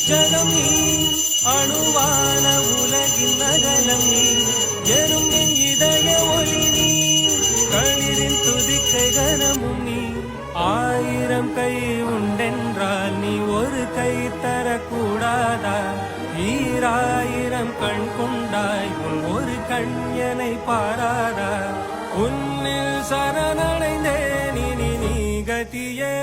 ஜகம் நீ அணுவான உலகின் நகலம் நீ எறும்பின் இதய ஒளி நீ களிரின் துதிக்கை கனமும் நீ ஆயிரம் கை உண்டென்றால் நீ ஒரு கை தரக்கூடாதா ஈராயிரம் கண் கொண்டாய் உன் ஒரு கண்யனை பாராதா உன்னில் சரணடைந்தேன் இனி நீ கதியே